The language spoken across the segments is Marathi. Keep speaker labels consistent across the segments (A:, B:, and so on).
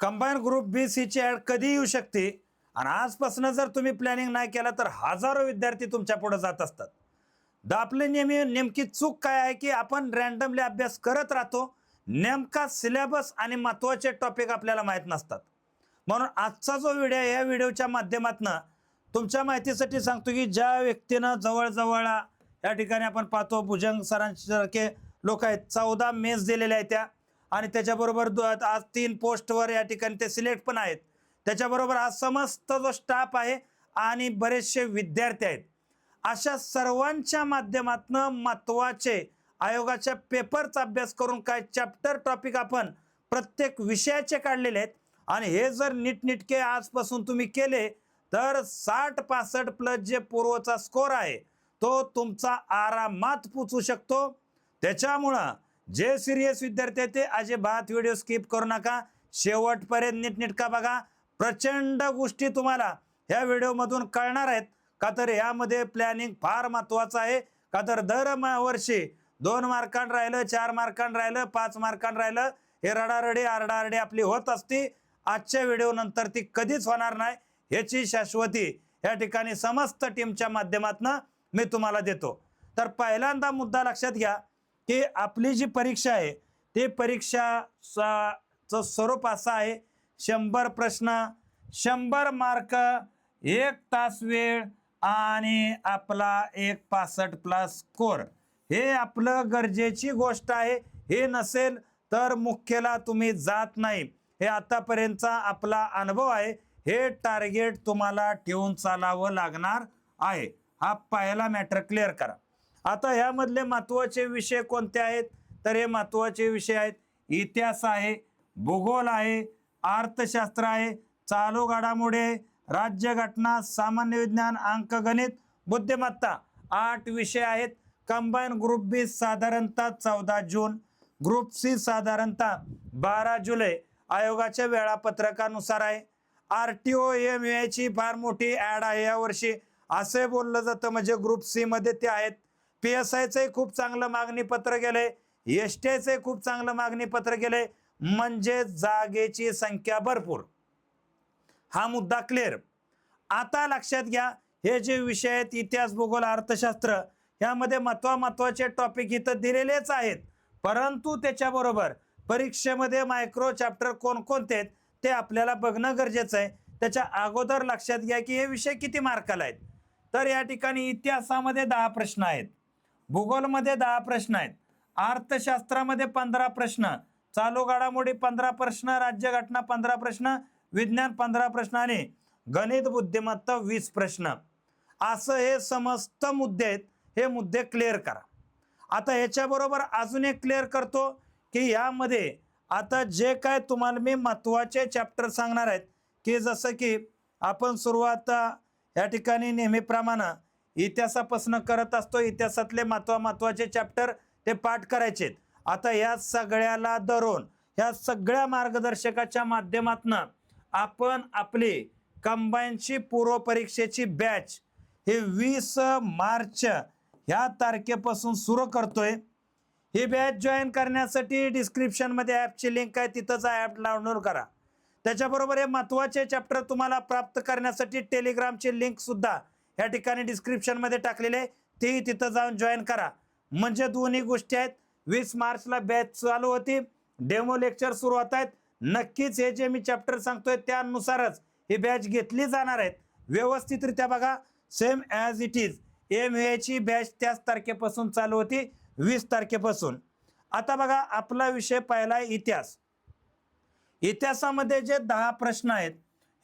A: कंबाईन ग्रुप बी सी ची ऍड कधी येऊ शकते आणि आजपासून जर तुम्ही प्लॅनिंग नाही केला तर हजारो विद्यार्थी तुमच्या पुढे जात असतात. आपली नेमकी चूक काय आहे की आपण रॅन्डमली अभ्यास करत राहतो, नेमका सिलेबस आणि महत्त्वाचे टॉपिक आपल्याला माहीत नसतात. म्हणून आजचा जो व्हिडिओ या व्हिडिओच्या माध्यमातून तुमच्या माहितीसाठी सांगतो की ज्या व्यक्तीनं जवळजवळ या ठिकाणी आपण पाहतो भुजंग सरांसारखे लोक आहेत, 14 मेन्स दिलेल्या आहेत त्या, आणि त्याच्याबरोबर आज 3 पोस्टवर या ठिकाणी ते सिलेक्ट पण आहेत. त्याच्याबरोबर हा समस्त जो स्टाफ आहे आणि बरेचसे विद्यार्थी आहेत, अशा सर्वांच्या माध्यमातून महत्त्वाचे आयोगाच्या पेपरचा अभ्यास करून काय चॅप्टर टॉपिक आपण प्रत्येक विषयाचे काढलेले आहेत. आणि हे जर नीटनेटके आजपासून तुम्ही केले तर 60-65 प्लस जे पूर्वचा स्कोर आहे तो तुमचा आरामात पोचू शकतो. त्याच्यामुळं जे सिरियस विद्यार्थी आहेत ते अजिबात व्हिडिओ स्किप करू नका, शेवटपर्यंत नीटनेटका बघा. प्रचंड गोष्टी तुम्हाला ह्या व्हिडिओमधून कळणार आहेत. का तर यामध्ये प्लॅनिंग फार महत्त्वाचं आहे. का तर दर वर्षी 2 मार्कांनी राहिलं, 4 मार्कांनी राहिलं, 5 मार्कांनी राहिलं, हे रडारडी आरडारडी आपली होत असती. आजच्या व्हिडिओ नंतर ती कधीच होणार नाही याची शाश्वती या ठिकाणी समस्त टीमच्या माध्यमातून मी तुम्हाला देतो. तर पहिल्यांदा मुद्दा लक्षात घ्या की आपली जी परीक्षा आहे ती परीक्षाचं स्वरूप असं आहे, 100 प्रश्न, 100 मार्क, 1 तास वेळ आणि आपला 165 प्लस स्कोर. हे आपलं गरजेची गोष्ट आहे. हे नसेल तर मुख्यला तुम्ही जात नाही. हे आतापर्यंतचा आपला अनुभव आहे. हे टार्गेट तुम्हाला ठेवून चालावं लागणार आहे. हा पहिला मॅटर क्लिअर करा. आता यामधले महत्त्वाचे विषय कोणते आहेत तर हे महत्त्वाचे विषय आहेत, इतिहास आहे, भूगोल आहे, अर्थशास्त्र आहे, चालू घडामोडी, राज्यघटना, सामान्य विज्ञान, अंकगणित, बुद्धिमत्ता, 8 विषय आहेत. कंबाईन ग्रुप बी साधारणतः 14 जून, ग्रुप सी साधारणतः 12 जुलै आयोगाच्या वेळापत्रकानुसार आहे. RTO MUI ची फार मोठी ॲड आहे यावर्षी असे बोललं जातं, म्हणजे ग्रुप सी मध्ये ते आहेत. PSIचे खूप चांगलं मागणी पत्र गेले, STIचे खूप चांगलं मागणी पत्र गेले, म्हणजे जागेची संख्या भरपूर. हा मुद्दा क्लिअर. आता लक्षात घ्या हे जे विषय आहेत इतिहास, भूगोल, अर्थशास्त्र यामध्ये महत्त्वाचे टॉपिक इथं दिलेलेच आहेत, परंतु त्याच्याबरोबर परीक्षेमध्ये मायक्रो चॅप्टर कोणकोणते आहेत ते आपल्याला बघणं गरजेचं आहे. त्याच्या अगोदर लक्षात घ्या की हे विषय किती मार्काला आहेत. तर या ठिकाणी इतिहासामध्ये 10 प्रश्न आहेत, भूगोलमध्ये 10 प्रश्न आहेत, अर्थशास्त्रामध्ये 15 प्रश्न, चालू घडामोडी 15 प्रश्न, राज्यघटना 15 प्रश्न, विज्ञान 15 प्रश्न आणि गणित बुद्धिमत्ता 20 प्रश्न. असं हे समस्त मुद्दे आहेत. हे मुद्दे क्लिअर करा. आता याच्याबरोबर अजून एक क्लिअर करतो की यामध्ये आता जे काय तुम्हाला मी महत्त्वाचे चॅप्टर सांगणार आहेत की जसं की आपण सुरुवात या ठिकाणी नेहमीप्रमाणे इतिहासापासून करत असतो. इतिहासातले महत्त्वाचे चॅप्टर ते पाठ करायचे. आता या सगळ्याला धरून ह्या सगळ्या मार्गदर्शकाच्या माध्यमातून आपण आपली कंबाईनची पूर्व परीक्षेची बॅच हे 20 मार्च ह्या तारखेपासून सुरू करतोय. ही बॅच जॉईन करण्यासाठी डिस्क्रिप्शनमध्ये ॲपची लिंक आहे, तिथंच ॲप डाउनलोड करा. त्याच्याबरोबर हे महत्त्वाचे चॅप्टर तुम्हाला प्राप्त करण्यासाठी टेलिग्रामची लिंक सुद्धा या ठिकाणी डिस्क्रिप्शनमध्ये टाकलेली आहे, ती तिथं जाऊन जॉईन करा. म्हणजे दोन्ही गोष्टी आहेत. 20 मार्चला बॅच चालू होती, डेमो लेक्चर सुरू होत आहेत. नक्कीच हे जे मी चॅप्टर सांगतोय त्यानुसारच ही बॅच घेतली जाणार आहेत. व्यवस्थितरित्या बघा, same as it is MUI ची बॅच त्याच तारखेपासून चालू होती, 20 तारखेपासून. आता बघा आपला विषय पहिला आहे इतिहास. इतिहासामध्ये जे 10 प्रश्न आहेत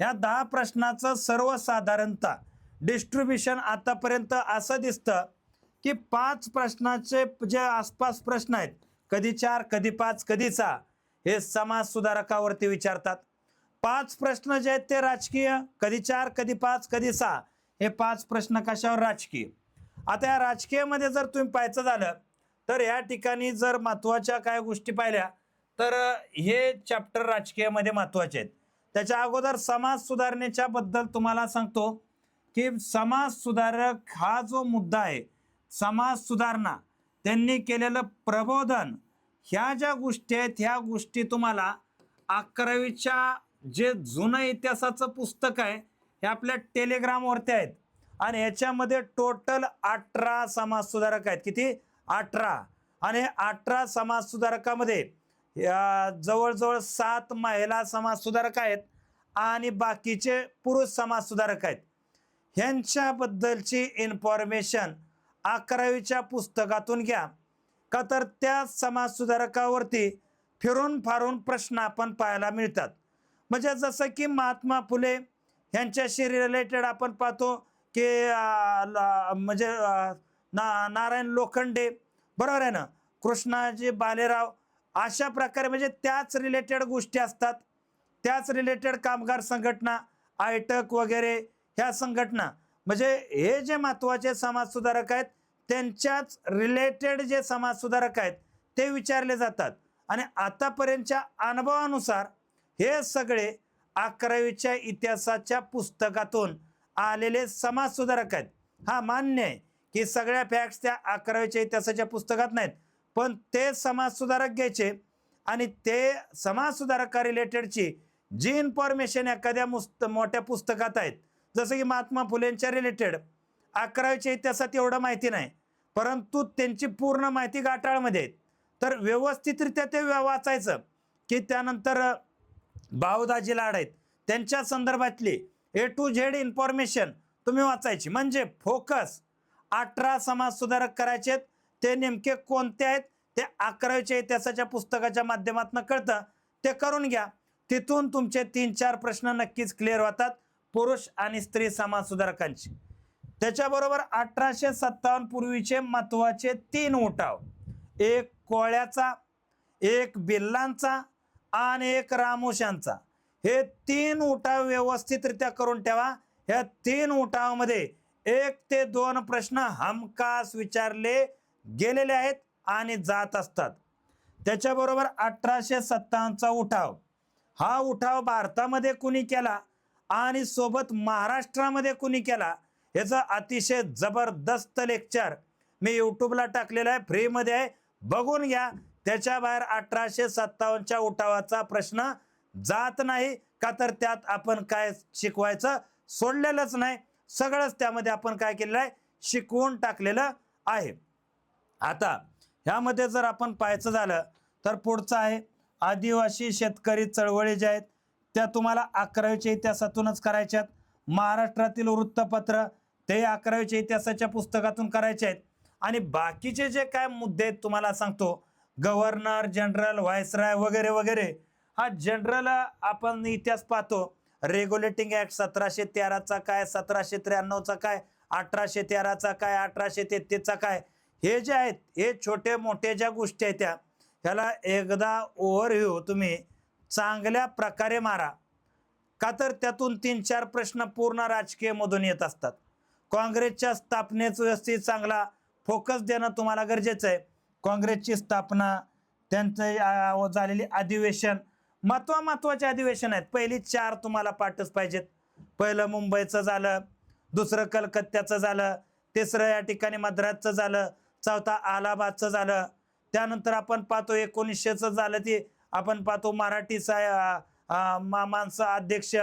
A: ह्या 10 प्रश्नाचं सर्वसाधारणतः डिस्ट्रीब्युशन आतापर्यंत असं दिसतं की 5 प्रश्नाचे जे आसपास प्रश्न आहेत, कधी 4, कधी 5, कधी 6, हे समाज सुधारकावरती विचारतात. 5 प्रश्न जे आहेत ते राजकीय, कधी 4, कधी 5, कधी 6, हे 5 प्रश्न कशावर? राजकीय. आता या राजकीयमध्ये जर तुम्ही पाहायचं झालं तर या ठिकाणी जर महत्त्वाच्या काय गोष्टी पाहिल्या तर हे चॅप्टर राजकीयमध्ये महत्त्वाचे आहेत. त्याच्या अगोदर समाज सुधारणेच्या बद्दल तुम्हाला सांगतो की समाज सुधारक हा जो मुद्दा आहे, समाज सुधारणा, त्यांनी केलेलं प्रबोधन, ह्या ज्या गोष्टी आहेत ह्या गोष्टी तुम्हाला 11वीच्या जे जुनं इतिहासाचं पुस्तक आहे हे आपल्या टेलिग्रामवरती आहेत आणि ह्याच्यामध्ये टोटल 18 समाज सुधारक आहेत. किती? 18. आणि 18 समाज सुधारकामध्ये जवळजवळ 7 महिला समाज सुधारक आहेत आणि बाकीचे पुरुष समाज सुधारक आहेत. ह्यांच्याबद्दलची इन्फॉर्मेशन 11वीच्या पुस्तकातून घ्या, का तर त्या समाज सुधारकावरती फिरून फारून प्रश्न आपण पाहायला मिळतात. म्हणजे जसं की महात्मा फुले ह्यांच्याशी रिलेटेड आपण पाहतो की म्हणजे नारायण लोखंडे, बरोबर आहे ना, कृष्णाजी बालेराव, अशा प्रकारे म्हणजे त्याच रिलेटेड गोष्टी असतात. त्याच रिलेटेड कामगार संघटना, आयटक वगैरे ह्या संघटना, म्हणजे हे जे महत्त्वाचे समाज सुधारक आहेत त्यांच्याच रिलेटेड जे समाज सुधारक आहेत ते विचारले जातात. आणि आतापर्यंतच्या अनुभवानुसार हे सगळे 11वीच्या इतिहासाच्या पुस्तकातून आलेले समाज सुधारक आहेत. हा मान्य आहे की सगळ्या फॅक्ट्स त्या 11वीच्या इतिहासाच्या पुस्तकात नाहीत, पण ते समाज सुधारक घ्यायचे आणि ते समाज सुधारका रिलेटेडची जी इन्फॉर्मेशन एखाद्या मोठ्या पुस्तकात आहेत, जसं की महात्मा फुलेंच्या रिलेटेड 11वीच्या इतिहासात एवढं माहिती नाही, परंतु त्यांची पूर्ण माहिती गाठाळमध्ये आहे, तर व्यवस्थितरित्या ते वाचायचं. की त्यानंतर भाऊदाजी लाड आहेत त्यांच्या संदर्भातली A to Z इन्फॉर्मेशन तुम्ही वाचायची. म्हणजे फोकस 18 समाज सुधारक करायचे, ते नेमके कोणते आहेत ते 11वीच्या इतिहासाच्या पुस्तकाच्या माध्यमातून कळतं. ते करून घ्या, तिथून तुमचे 3-4 प्रश्न नक्कीच क्लिअर होतात पुरुष आणि स्त्री समाज सुधारकांची. त्याच्याबरोबर 1857 पूर्वीचे महत्वाचे 3 उठाव, एक कोळ्याचा, एक भिल्लांचा आणि एक रामोशांचा, हे 3 उठाव व्यवस्थितरित्या करून ठेवा. ह्या 3 उठावामध्ये 1 ते 2 प्रश्न हमखास विचारले गेलेले आहेत आणि जात असतात. त्याच्याबरोबर 1857चा उठाव, हा उठाव भारतामध्ये कुणी केला आणि सोबत महाराष्ट्रामध्ये कुणी केला, याचा अतिशय जबरदस्त लेक्चर मी यूट्यूबला टाकलेला आहे, फ्रीमध्ये आहे, बघून घ्या. त्याच्या बाहेर 1857च्या उठावाचा प्रश्न जात नाही, का तर त्यात आपण काय शिकवायचं सोडलेलंच नाही, सगळंच त्यामध्ये आपण काय केलेलं आहे, शिकवून टाकलेलं आहे. आता ह्यामध्ये जर आपण पाहायचं झालं तर पुढचं आहे आदिवासी शेतकरी चळवळी ज्या आहेत त्या तुम्हाला 11वीच्या इतिहासातूनच करायच्यात. महाराष्ट्रातील वृत्तपत्र ते 11वीच्या इतिहासाच्या पुस्तकातून करायचे आहेत. आणि बाकीचे जे काय मुद्दे आहेत तुम्हाला सांगतो, गव्हर्नर जनरल, व्हायसराय वगैरे वगैरे, हा जनरल आपण इतिहास पाहतो. रेग्युलेटिंग ऍक्ट 1713चा काय, 1793चा काय, 1813चा काय, 1833चा काय, हे जे आहेत हे छोटे मोठे ज्या गोष्टी आहेत त्या ह्याला एकदा ओव्हरव्ह्यू तुम्ही चांगल्या प्रकारे मारा, का तर त्यातून 3-4 प्रश्न पूर्ण राजकीय मधून येत असतात. काँग्रेसच्या स्थापनेचा व्यवस्थित चांगला फोकस देणं तुम्हाला गरजेचं आहे. काँग्रेसची स्थापना, त्यांचं झालेली अधिवेशन, महत्वाचे अधिवेशन आहेत. पहिली 4 तुम्हाला पाठच पाहिजेत. पहिलं मुंबईचं झालं, दुसरं कलकत्त्याचं झालं, तिसरं या ठिकाणी मद्रासचं झालं, चौथा अलाहाबादचं झालं. त्यानंतर आपण पाहतो 1900चं झालं, ती आपण पाहतो मराठीचा मामांचा अध्यक्ष,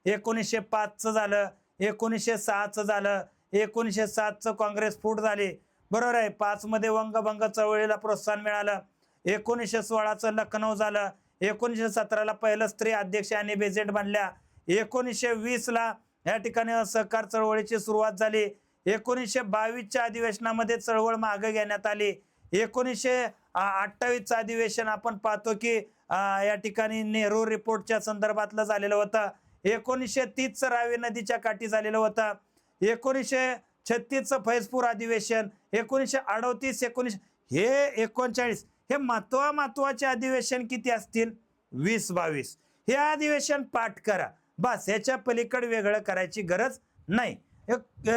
A: 1905चं झालं, 1906चं झालं, 1907चं काँग्रेस फूट झाली, बरोबर आहे. 5 मध्ये वंगभंग चळवळीला प्रोत्साहन मिळालं, 1916चं लखनौ झालं, 1917ला पहिलं स्त्री अध्यक्ष आणि बेजेट बनल्या, 1920ला या ठिकाणी सहकार चळवळीची सुरुवात झाली, 1922च्या अधिवेशनामध्ये चळवळ मागे घेण्यात आली, 1928चं अधिवेशन आपण पाहतो की या ठिकाणी नेहरू रिपोर्टच्या संदर्भातलं झालेलं होतं, 1930चं रावी नदीच्या काठी झालेलं होतं, 1936चं फैजपूर अधिवेशन, 1938, 19 हे 39, हे महत्वाचे अधिवेशन किती असतील, 20-22. हे अधिवेशन पाठ करा बस, याच्या पलीकडे वेगळं करायची गरज नाही.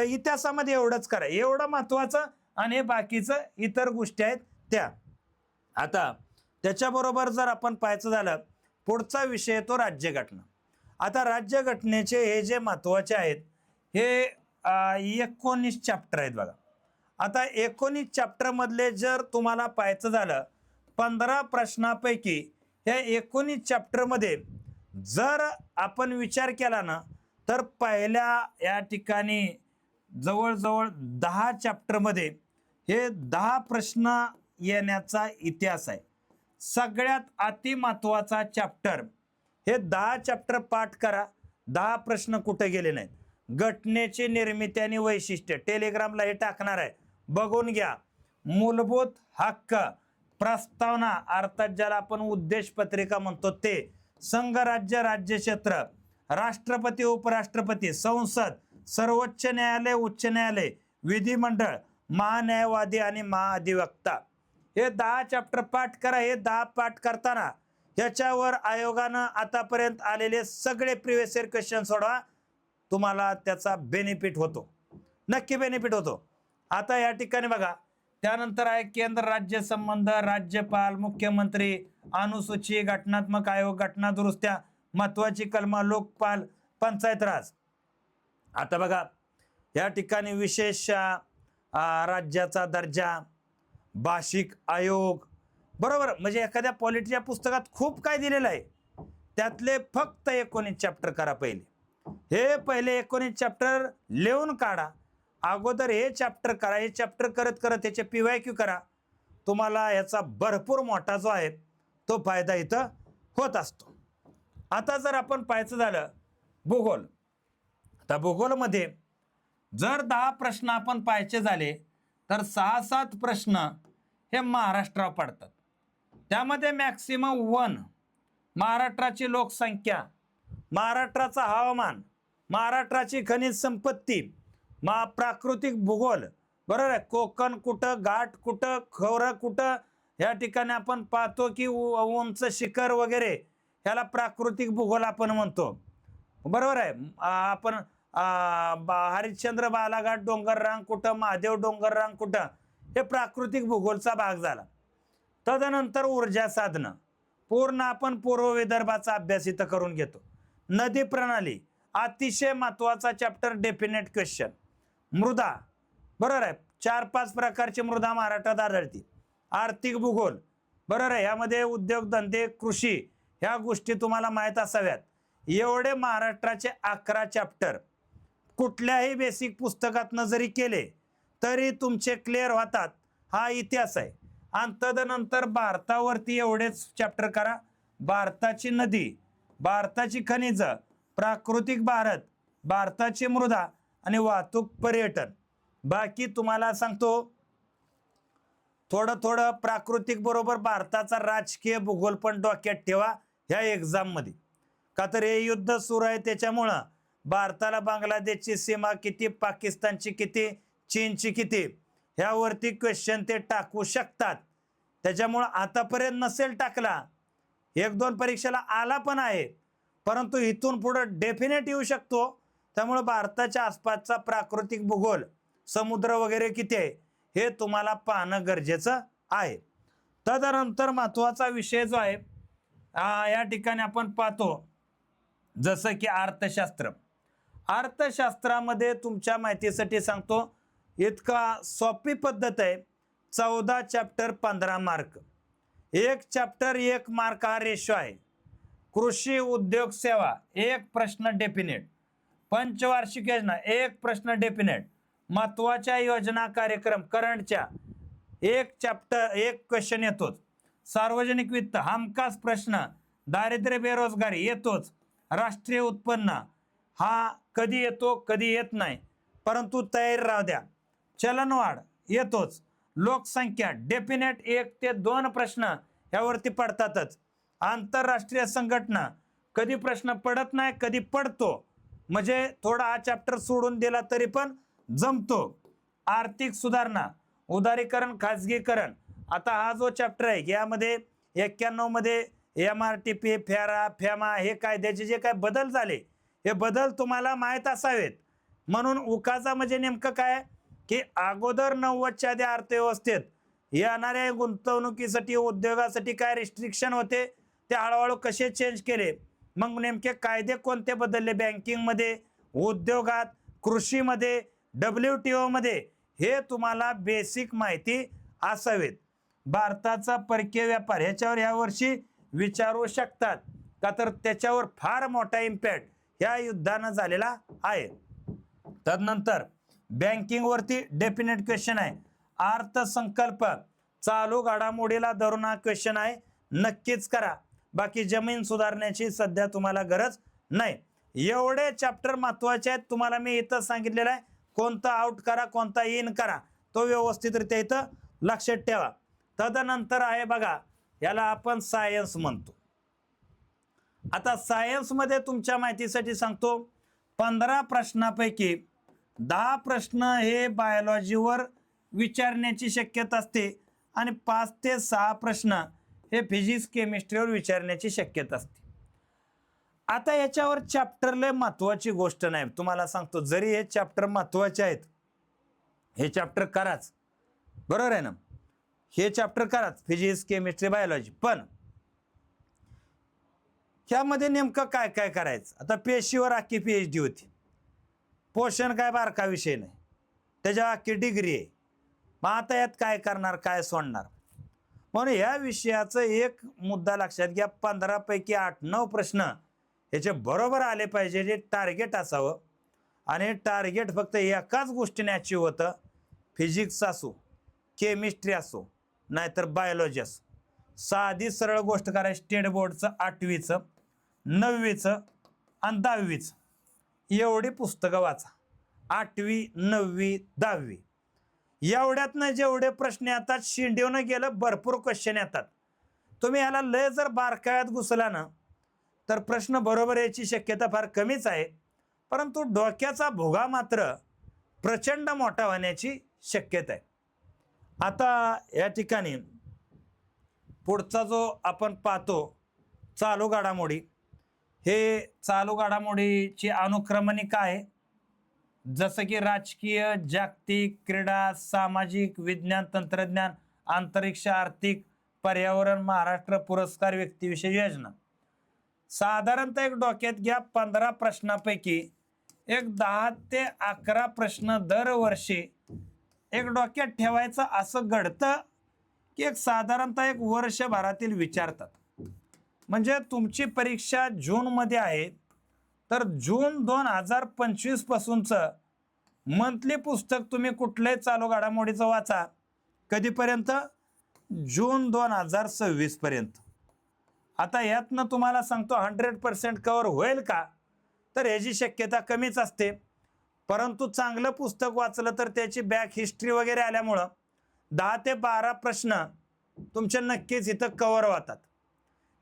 A: इतिहासामध्ये एवढंच करा, एवढं महत्वाचं, आणि बाकीचं इतर गोष्टी आहेत त्या. आता त्याच्याबरोबर जर आपण पाहायचं झालं, पुढचा विषय तो राज्यघटना. आता राज्यघटनेचे हे जे महत्वाचे आहेत हे 19 चॅप्टर आहेत बघा. आता 19 चॅप्टर मधले जर तुम्हाला पाहायचं झालं 15 प्रश्नापैकी ह्या 19 चॅप्टरमध्ये जर आपण विचार केला ना, तर पहिल्या या ठिकाणी जवळजवळ 10 चॅप्टरमध्ये हे 10 प्रश्न येण्याचा इतिहास आहे. सगळ्यात अति महत्वाचा चॅप्टर, हे 10 चॅप्टर पाठ करा. 10 प्रश्न कुठे गेले नाहीत. घटनेची निर्मिती आणि वैशिष्ट्य टेलिग्रामला हे टाकणार आहे, बघून घ्या. मूलभूत हक्क, प्रस्तावना अर्थात ज्याला आपण उद्देश पत्रिका म्हणतो ते, संघराज्य राज्यक्षेत्र, राष्ट्रपती उपराष्ट्रपती, संसद, सर्वोच्च न्यायालय उच्च न्यायालय, विधिमंडळ, महान्यायवादी आणि महाधिवक्ता, हे 10 चॅप्टर पाठ करा. हे 10 पाठ करताना ह्याच्यावर आयोगानं आतापर्यंत आलेले सगळे प्रिव्हियस इयर क्वेश्चन सोडवा, तुम्हाला त्याचा बेनिफिट होतो, नक्की बेनिफिट होतो. आता या ठिकाणी बघा, त्यानंतर आहे केंद्र राज्य संबंध, राज्यपाल, मुख्यमंत्री, अनुसूची, घटनात्मक आयोग, घटना दुरुस्त्या, महत्वाची कलमा, लोकपाल, पंचायत राज. आता बघा या ठिकाणी विशेष राज्याचा दर्जा, भाषिक आयोग, बरोबर. म्हणजे एखाद्या पॉलिटीच्या पुस्तकात खूप काय दिलेलं आहे, त्यातले फक्त 19 चॅप्टर करा पहिले. हे पहिले 19 चॅप्टर लिहून काढा. अगोदर हे चॅप्टर करा. हे चॅप्टर करत करत त्याचे PYQ करा. तुम्हाला याचा भरपूर मोठा जो आहे तो फायदा इथं होत असतो. आता जर आपण पाहायचं झालं भूगोल, आता भूगोलमध्ये जर 10 प्रश्न आपण पाहायचे झाले तर 6-7 प्रश्न हे महाराष्ट्रावर पडतात. त्यामध्ये मॅक्सिमम 1 महाराष्ट्राची लोकसंख्या, महाराष्ट्राचा हवामान, महाराष्ट्राची खनिज संपत्ती, प्राकृतिक भूगोल, बरोबर आहे. कोकण कुठं, घाट कुठं, खोरं कुठं, या ठिकाणी आपण पाहतो की उंच शिखर वगैरे, ह्याला प्राकृतिक भूगोल आपण म्हणतो, बरोबर आहे. आपण हरिश्चंद्र बालाघाट डोंगररांग कुठं, महादेव डोंगररांग कुठं, हे प्राकृतिक भूगोलचा भाग झाला. तदनंतर ऊर्जा साधनं, पूर्ण आपण पूर्व विदर्भाचा अभ्यास इथं करून घेतो. नदी प्रणाली, अतिशय महत्वाचा चॅप्टर, डेफिनेट क्वेश्चन. मृदा, बरोबर आहे, 4-5 प्रकारची मृदा महाराष्ट्रात आढळते. आर्थिक भूगोल, बरोबर आहे, यामध्ये उद्योगधंदे, कृषी, ह्या गोष्टी तुम्हाला माहीत असाव्यात. एवढे महाराष्ट्राचे 11 चॅप्टर कुठल्याही बेसिक पुस्तकात जरी केले तरी तुमचे क्लिअर होतात. हा इतिहास आहे. आणि तदनंतर भारतावरती एवढेच चॅप्टर करा. भारताची नदी, भारताची खनिज, प्राकृतिक भारत, भारताची मृदा आणि वाहतूक, पर्यटन. बाकी तुम्हाला सांगतो थोडं प्राकृतिक बरोबर भारताचा राजकीय भूगोल पण डोक्यात ठेवा ह्या एक्झाम मध्ये. का तर हे युद्ध सुरू आहे, त्याच्यामुळं भारताला बांगलादेशची सीमा किती, पाकिस्तानची किती, चीनची किती, ह्यावरती क्वेश्चन ते टाकू शकतात. त्याच्यामुळं आतापर्यंत नसेल टाकला, 1-2 परीक्षेला आला पण आहे, परंतु इथून पुढे डेफिनेट येऊ शकतो. त्यामुळे भारताच्या आसपासचा प्राकृतिक भूगोल, समुद्र वगैरे किती आहे हे तुम्हाला पाहणं गरजेचं आहे. तदनंतर महत्वाचा विषय जो आहे या ठिकाणी आपण पाहतो जसं की अर्थशास्त्र. अर्थशास्त्रामध्ये तुमच्या माहितीसाठी सांगतो, इतका सोपी पद्धत आहे. 14 चॅप्टर 15 मार्क, 1 चॅप्टर 1 मार्क हा रेशो आहे. कृषी उद्योग सेवा 1 प्रश्न डेफिनेट, पंचवार्षिक योजना 1 प्रश्न डेफिनेट, महत्वाच्या योजना कार्यक्रम करंटच्या 1 चॅप्टर 1 क्वेश्चन येतोच. सार्वजनिक वित्त हमखास प्रश्न, दारिद्र्य बेरोजगारी येतोच. राष्ट्रीय उत्पन्न हा कधी येतो कधी येत नाही, परंतु तयारी राहू द्या. चलनवाढ येतोच. लोकसंख्या डेफिनेट 1 ते 2 प्रश्न यावरती पडतातच. आंतरराष्ट्रीय संघटना कधी प्रश्न पडत नाही, कधी पडतो, म्हणजे थोडा हा चॅप्टर सोडून दिला तरी पण जमतो. आर्थिक सुधारणा, उदारीकरण, खाजगीकरण. आता हा जो चॅप्टर आहे यामध्ये 91 मध्ये MRTP, फेरा, फेमा हे कायद्याचे जे काय बदल झाले, हे बदल तुम्हाला माहीत असावेत. म्हणून उकाजा म्हणजे नेमकं काय की अगोदर 90च्या आधी अर्थव्यवस्थेत येणाऱ्या गुंतवणुकीसाठी, उद्योगासाठी काय रिस्ट्रिक्शन होते, ते हळूहळू कसे चेंज केले, मग नेमके कायदे कोणते बदलले बँकिंगमध्ये, उद्योगात, कृषीमध्ये, WTO मध्ये, हे तुम्हाला बेसिक माहिती असावेत. भारताचा परकीय व्यापार ह्याच्यावर यावर्षी विचारू शकतात का, तर त्याच्यावर फार मोठा इम्पॅक्ट ह्या युद्धानं झालेला आहे. तदनंतर बँकिंग वरती डेफिनेट क्वेश्चन आहे. अर्थसंकल्प चालू घडामोडीला धरून हा क्वेश्चन आहे, नक्कीच करा. बाकी जमीन सुधारण्याची सध्या तुम्हाला गरज नाही. एवढे चॅप्टर महत्वाचे आहेत. तुम्हाला मी इथं सांगितलेलं आहे कोणता आउट करा कोणता इन करा, तो व्यवस्थितरित्या इथं लक्षात ठेवा. तदनंतर आहे बघा, याला आपण सायन्स म्हणतो. आता सायन्स मध्ये तुमच्या माहितीसाठी सांगतो, 15 प्रश्नापैकी 10 प्रश्न हे बायोलॉजीवर विचारण्याची शक्यता असते आणि 5 ते 6 प्रश्न हे फिजिक्स केमिस्ट्रीवर विचारण्याची शक्यता असते. आता याच्यावर चॅप्टर लय महत्वाची गोष्ट नाही, तुम्हाला सांगतो. जरी हे चॅप्टर महत्वाचे आहेत, हे चॅप्टर कराच, बरोबर आहे ना, हे चॅप्टर कराच, फिजिक्स केमिस्ट्री बायोलॉजी. पण ह्यामध्ये नेमकं काय काय करायचं. आता पेशीवर अख्खी PhD होती, पोषण काय बारका विषय नाही, त्याच्या अख्खी डिग्री आहे. मग आता यात काय करणार, काय सोडणार. म्हणून या विषयाचं एक मुद्दा लक्षात घ्या, 15 पैकी 8-9 प्रश्न याचे बरोबर आले पाहिजे, जे टार्गेट असावं. आणि टार्गेट फक्त एकाच गोष्टीने अचीव होतं, फिजिक्स असो केमिस्ट्री असो नाहीतर बायोलॉजी असो. साधी सरळ गोष्ट करायची, स्टेट बोर्डचं 8वीचं 9वीचं आणि 10वीचं एवढी पुस्तकं वाचा. 8वी 9वी 10वी एवढ्यातनं जेवढे प्रश्न येतात, शिंदेवनं गेलं भरपूर क्वेश्चन येतात. तुम्ही ह्याला लय जर बारकायात घुसला ना, तर प्रश्न बरोबर याची शक्यता फार कमीच आहे. परंतु डोक्याचा भुगा मात्र प्रचंड मोठा होण्याची शक्यता आहे. आता या ठिकाणी पुढचा जो आपण पाहतो, चालू घडामोडी. हे चालू घडामोडीची अनुक्रमणिका आहे, जसं की राजकीय, जागतिक, क्रीडा, सामाजिक, विज्ञान तंत्रज्ञान, अंतरिक्ष, आर्थिक, पर्यावरण, महाराष्ट्र पुरस्कार, व्यक्तिविशेष योजना. साधारणतः एक डोक्यात घ्या, 15 प्रश्नापैकी एक 10 ते 11 प्रश्न दरवर्षी एक डोक्यात ठेवायचं. असं घडतं की एक साधारणतः एक वर्षभरातील विचारतात. म्हणजे तुमची परीक्षा जूनमध्ये आहे, तर जून 2025 पासूनचं मंथली पुस्तक तुम्ही कुठल्याही चालू घडामोडीचं वाचा. कधीपर्यंत? जून 2026 पर्यंत. आता यातनं तुम्हाला सांगतो 100% कव्हर होईल का, तर याची शक्यता कमीच असते. परंतु चांगलं पुस्तक वाचलं तर त्याची बॅक हिस्ट्री वगैरे आल्यामुळं 10 ते 12 प्रश्न तुमचे नक्कीच इथं कव्हर होतात.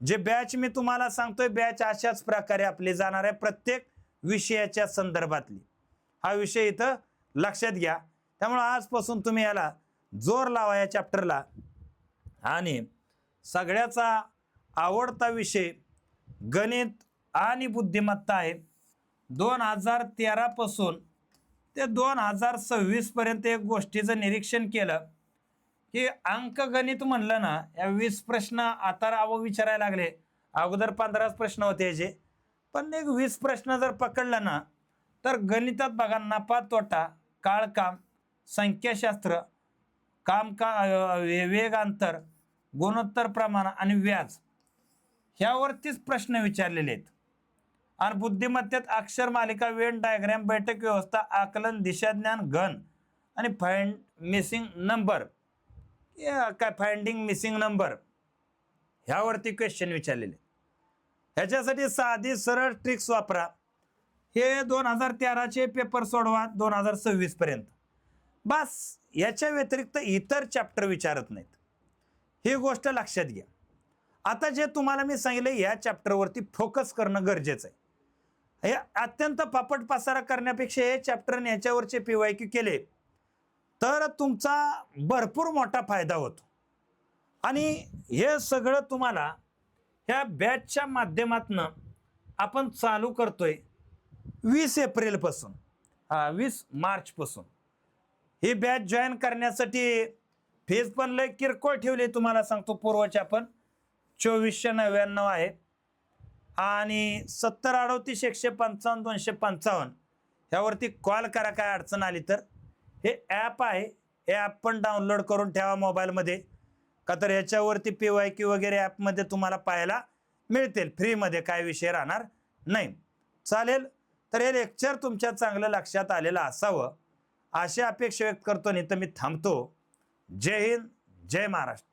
A: जे बॅच मी तुम्हाला सांगतोय, बॅच अशाच प्रकारे आपली जाणार आहे, प्रत्येक विषयाच्या संदर्भातली. हा विषय इथं लक्षात घ्या. त्यामुळे आजपासून तुम्ही याला जोर लावा या चॅप्टरला. आणि सगळ्याचा आवडता विषय गणित आणि बुद्धिमत्ता आहे. 2013 पासून ते 2026 पर्यंत एक गोष्टीचं निरीक्षण केलं की अंकगणित म्हणलं ना, या 20 प्रश्न आता विचारायला लागले. अगोदर 15 प्रश्न होते याचे, पण एक 20 प्रश्न जर पकडलं ना, तर गणितात बघा, नफा तोटा, काळकाम, संख्याशास्त्र, वेग अंतर, गुणोत्तर प्रमाण आणि व्याज ह्यावरतीच प्रश्न विचारलेले आहेत. आणि बुद्धिमत्तेत अक्षर मालिका, वेन डायग्राम, बैठक व्यवस्था, आकलन, दिशाज्ञान, घन आणि फाइंडिंग मिसिंग नंबर ह्यावरती क्वेश्चन विचारलेले. ह्याच्यासाठी साधी सरळ ट्रिक्स वापरा. हे 2013चे पेपर सोडवा 2026 पर्यंत, बस. याच्या व्यतिरिक्त इतर चॅप्टर विचारत नाहीत, ही गोष्ट लक्षात घ्या. आता जे तुम्हाला मी सांगितलं, या चॅप्टरवरती फोकस करणं गरजेचं आहे. हे अत्यंत पापट पसारा करण्यापेक्षा हे चॅप्टर याच्यावरचे PYQ केले तर तुमचा भरपूर मोठा फायदा होतो. आणि हे सगळं तुम्हाला ह्या बॅचच्या माध्यमातून आपण चालू करतोय 20 एप्रिलपासून, 20 मार्चपासून. ही बॅच जॉईन करण्यासाठी फीज पण लय किरकोळ ठेवली, तुम्हाला सांगतो. पूर्वच्या पण 2499 आहे आणि 7038 155 255 ह्यावरती कॉल करा काय अडचण आली तर. हे ॲप आहे, हे ॲप पण डाउनलोड करून ठेवा मोबाईलमध्ये. का तर याच्यावरती PYQ वगैरे ॲपमध्ये तुम्हाला पाहायला मिळतील, फ्रीमध्ये काय विषय राहणार नाही. चालेल, तर हे लेक्चर तुमच्या चांगलं लक्षात आलेलं असावं अशी अपेक्षा व्यक्त करतो. नाही तर मी थांबतो. जय हिंद, जय महाराष्ट्र.